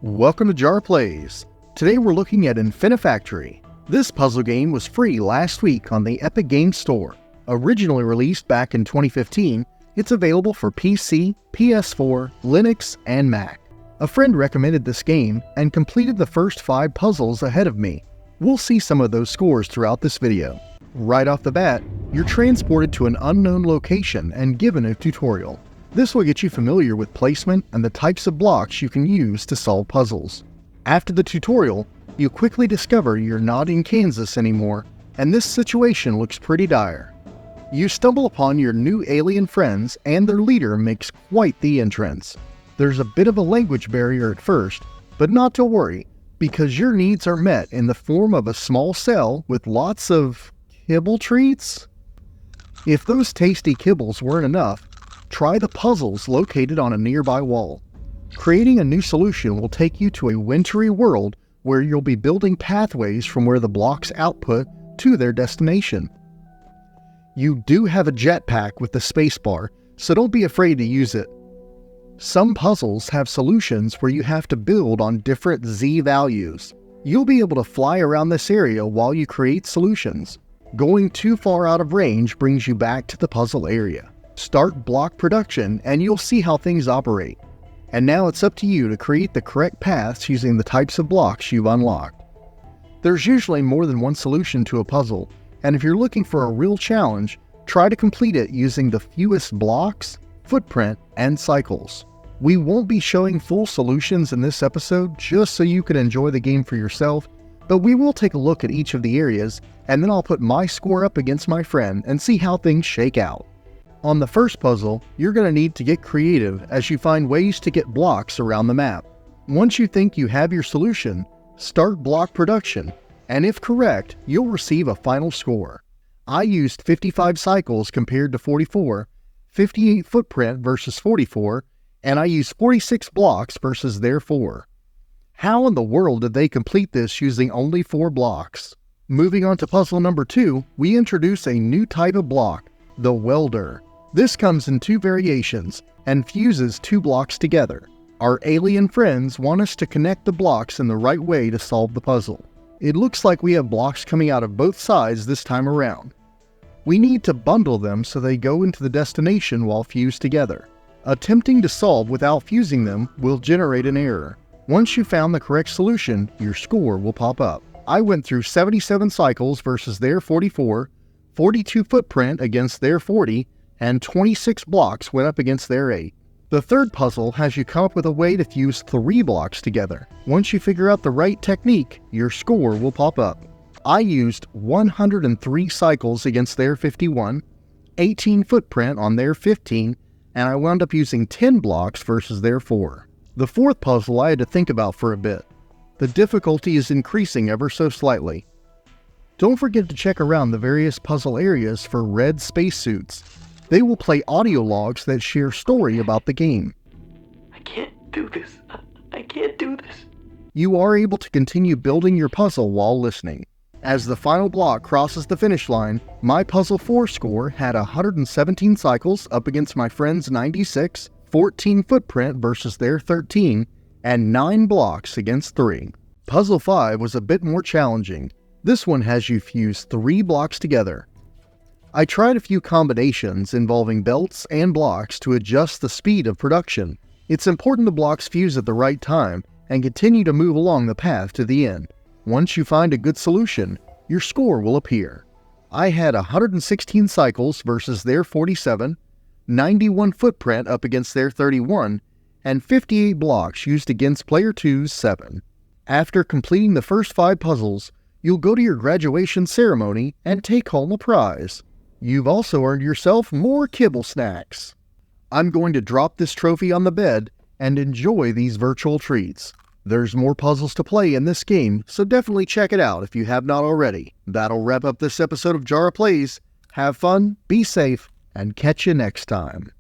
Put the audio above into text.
Welcome to Jar Plays. Today we're looking at Infinifactory. This puzzle game was free last week on the Epic Games Store. Originally released back in 2015, it's available for PC, PS4, Linux, and Mac. A friend recommended this game and completed the first 5 puzzles ahead of me. We'll see some of those scores throughout this video. Right off the bat, you're transported to an unknown location and given a tutorial. This will get you familiar with placement and the types of blocks you can use to solve puzzles. After the tutorial, you quickly discover you're not in Kansas anymore, and this situation looks pretty dire. You stumble upon your new alien friends, and their leader makes quite the entrance. There's a bit of a language barrier at first, but not to worry, because your needs are met in the form of a small cell with lots of kibble treats? If those tasty kibbles weren't enough, try the puzzles located on a nearby wall. Creating a new solution will take you to a wintry world where you'll be building pathways from where the blocks output to their destination. You do have a jetpack with the spacebar, so don't be afraid to use it. Some puzzles have solutions where you have to build on different Z values. You'll be able to fly around this area while you create solutions. Going too far out of range brings you back to the puzzle area. Start block production and you'll see how things operate. And now it's up to you to create the correct paths using the types of blocks you've unlocked. There's usually more than one solution to a puzzle, and if you're looking for a real challenge, try to complete it using the fewest blocks, footprint, and cycles. We won't be showing full solutions in this episode just so you can enjoy the game for yourself, but we will take a look at each of the areas, and then I'll put my score up against my friend and see how things shake out. On the first puzzle, you're going to need to get creative as you find ways to get blocks around the map. Once you think you have your solution, start block production, and if correct, you'll receive a final score. I used 55 cycles compared to 44, 58 footprint versus 44, and I used 46 blocks versus their 4. How in the world did they complete this using only 4 blocks? Moving on to puzzle number 2, we introduce a new type of block, the welder. This comes in 2 variations and fuses 2 blocks together. Our alien friends want us to connect the blocks in the right way to solve the puzzle. It looks like we have blocks coming out of both sides this time around. We need to bundle them so they go into the destination while fused together. Attempting to solve without fusing them will generate an error. Once you found the correct solution, your score will pop up. I went through 77 cycles versus their 44, 42 footprint against their 40, and 26 blocks went up against their 8. The third puzzle has you come up with a way to fuse 3 blocks together. Once you figure out the right technique, your score will pop up. I used 103 cycles against their 51, 18 footprint on their 15, and I wound up using 10 blocks versus their 4. The fourth puzzle I had to think about for a bit. The difficulty is increasing ever so slightly. Don't forget to check around the various puzzle areas for red spacesuits. They will play audio logs that share story about the game. I can't do this. I can't do this. You are able to continue building your puzzle while listening. As the final block crosses the finish line, my puzzle 4 score had 117 cycles up against my friend's 96, 14 footprint versus their 13, and 9 blocks against 3. Puzzle 5 was a bit more challenging. This one has you fuse 3 blocks together. I tried a few combinations involving belts and blocks to adjust the speed of production. It's important the blocks fuse at the right time and continue to move along the path to the end. Once you find a good solution, your score will appear. I had 116 cycles versus their 47, 91 footprint up against their 31, and 58 blocks used against player 2's 7. After completing the first 5 puzzles, you'll go to your graduation ceremony and take home a prize. You've also earned yourself more kibble snacks. I'm going to drop this trophy on the bed and enjoy these virtual treats. There's more puzzles to play in this game, so definitely check it out if you have not already. That'll wrap up this episode of Jar Plays. Have fun, be safe, and catch you next time.